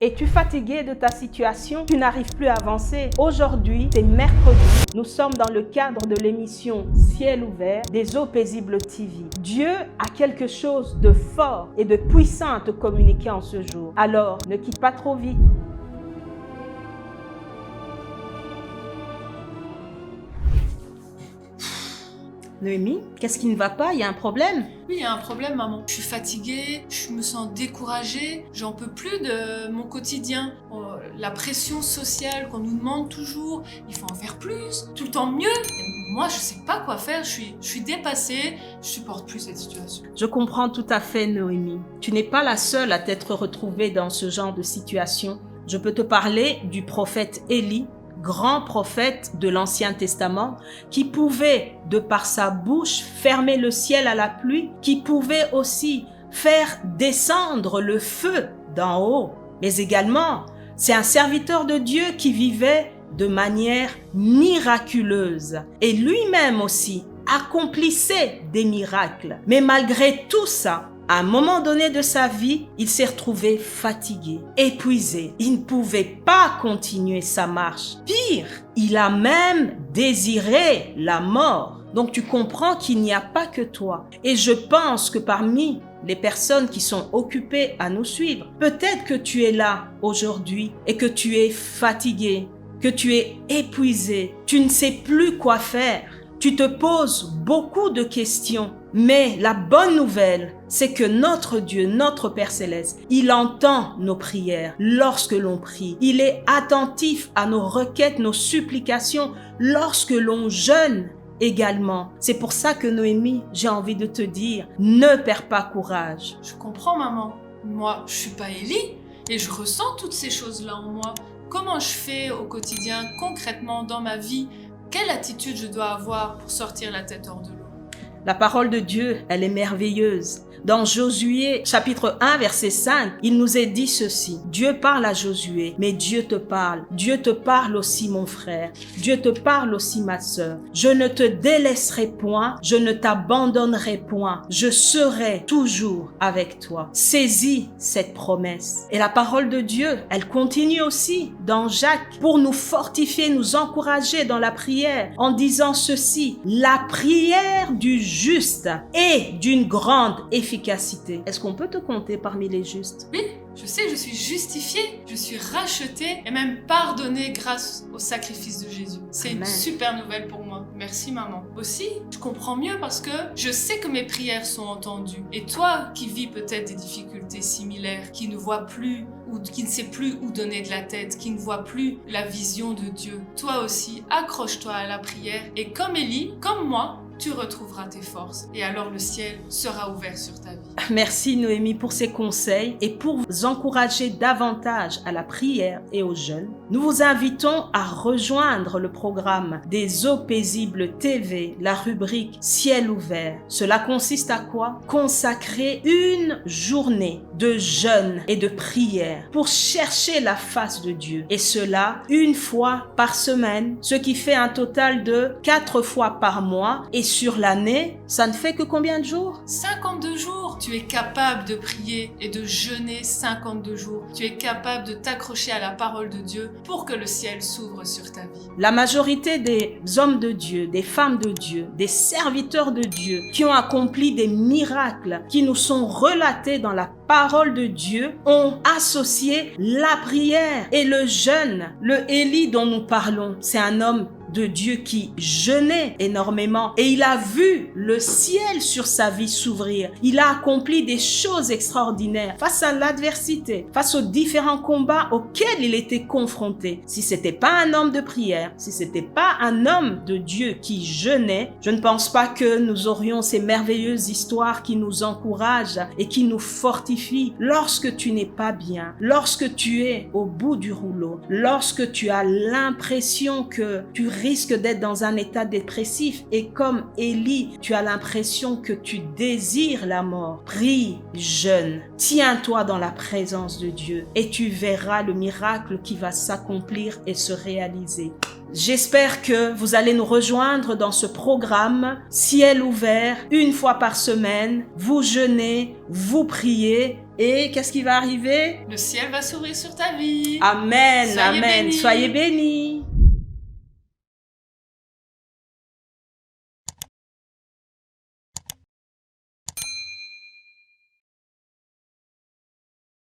Es-tu fatigué de ta situation? Tu n'arrives plus à avancer? Aujourd'hui, c'est mercredi. Nous sommes dans le cadre de l'émission Ciel ouvert des Eaux paisibles TV. Dieu a quelque chose de fort et de puissant à te communiquer en ce jour. Alors, ne quitte pas trop vite. Noémie, qu'est-ce qui ne va pas? Il y a un problème? Oui, il y a un problème, maman. Je suis fatiguée, je me sens découragée, j'en peux plus de mon quotidien. La pression sociale qu'on nous demande toujours, il faut en faire plus, tout le temps mieux. Et moi, je sais pas quoi faire, je suis dépassée, je supporte plus cette situation. Je comprends tout à fait, Noémie. Tu n'es pas la seule à t'être retrouvée dans ce genre de situation. Je peux te parler du prophète Élie, grand prophète de l'Ancien Testament, qui pouvait, de par sa bouche, fermer le ciel à la pluie, qui pouvait aussi faire descendre le feu d'en haut. Mais également, c'est un serviteur de Dieu qui vivait de manière miraculeuse. Et lui-même aussi accomplissait des miracles. Mais malgré tout ça, à un moment donné de sa vie, il s'est retrouvé fatigué, épuisé. Il ne pouvait pas continuer sa marche. Pire, il a même désiré la mort. Donc tu comprends qu'il n'y a pas que toi. Et je pense que parmi les personnes qui sont occupées à nous suivre, peut-être que tu es là aujourd'hui et que tu es fatigué, que tu es épuisé, tu ne sais plus quoi faire. Tu te poses beaucoup de questions, mais la bonne nouvelle, c'est que notre Dieu, notre Père Céleste, il entend nos prières lorsque l'on prie. Il est attentif à nos requêtes, nos supplications lorsque l'on jeûne également. C'est pour ça que Noémie, j'ai envie de te dire, ne perds pas courage. Je comprends, maman. Moi, je suis pas Élie et je ressens toutes ces choses-là en moi. Comment je fais au quotidien, concrètement, dans ma vie? Quelle attitude je dois avoir pour sortir la tête hors de l'eau? La parole de Dieu, elle est merveilleuse. Dans Josué, chapitre 1, verset 5, il nous est dit ceci. Dieu parle à Josué, mais Dieu te parle. Dieu te parle aussi, mon frère. Dieu te parle aussi, ma sœur. Je ne te délaisserai point, je ne t'abandonnerai point. Je serai toujours avec toi. Saisis cette promesse. Et la parole de Dieu, elle continue aussi dans Jacques pour nous fortifier, nous encourager dans la prière en disant ceci. La prière du juste est d'une grande efficacité. Est-ce qu'on peut te compter parmi les justes? Oui, je sais, je suis justifiée, je suis rachetée et même pardonnée grâce au sacrifice de Jésus. C'est une super nouvelle pour moi. Merci, maman. Aussi, je comprends mieux parce que je sais que mes prières sont entendues. Et toi qui vis peut-être des difficultés similaires, qui ne vois plus ou qui ne sait plus où donner de la tête, qui ne voit plus la vision de Dieu, toi aussi, accroche-toi à la prière et comme Élie, comme moi, tu retrouveras tes forces et alors le ciel sera ouvert sur ta vie. Merci Noémie pour ces conseils et pour vous encourager davantage à la prière et au jeûne. Nous vous invitons à rejoindre le programme des Eaux paisibles TV, la rubrique Ciel ouvert. Cela consiste à quoi? Consacrer une journée de jeûne et de prière pour chercher la face de Dieu. Et cela une fois par semaine, ce qui fait un total de 4 fois par mois. Et sur l'année, ça ne fait que combien de jours? 52 jours. Tu es capable de prier et de jeûner 52 jours. Tu es capable de t'accrocher à la parole de Dieu pour que le ciel s'ouvre sur ta vie. La majorité des hommes de Dieu, des femmes de Dieu, des serviteurs de Dieu qui ont accompli des miracles qui nous sont relatés dans la parole de Dieu ont associé la prière et le jeûne. Le Élie dont nous parlons, c'est un homme de Dieu qui jeûnait énormément et il a vu le ciel sur sa vie s'ouvrir. Il a accompli des choses extraordinaires face à l'adversité, face aux différents combats auxquels il était confronté. Si c'était pas un homme de prière, si c'était pas un homme de Dieu qui jeûnait, je ne pense pas que nous aurions ces merveilleuses histoires qui nous encouragent et qui nous fortifient lorsque tu n'es pas bien, lorsque tu es au bout du rouleau, lorsque tu as l'impression que tu risques d'être dans un état dépressif et comme Élie, tu as l'impression que tu désires la mort. Prie, jeûne, tiens-toi dans la présence de Dieu et tu verras le miracle qui va s'accomplir et se réaliser. J'espère que vous allez nous rejoindre dans ce programme Ciel ouvert, une fois par semaine. Vous jeûnez, vous priez Et qu'est-ce qui va arriver? Le ciel va s'ouvrir sur ta vie. Amen, Soyez amen. bénis. Soyez bénis.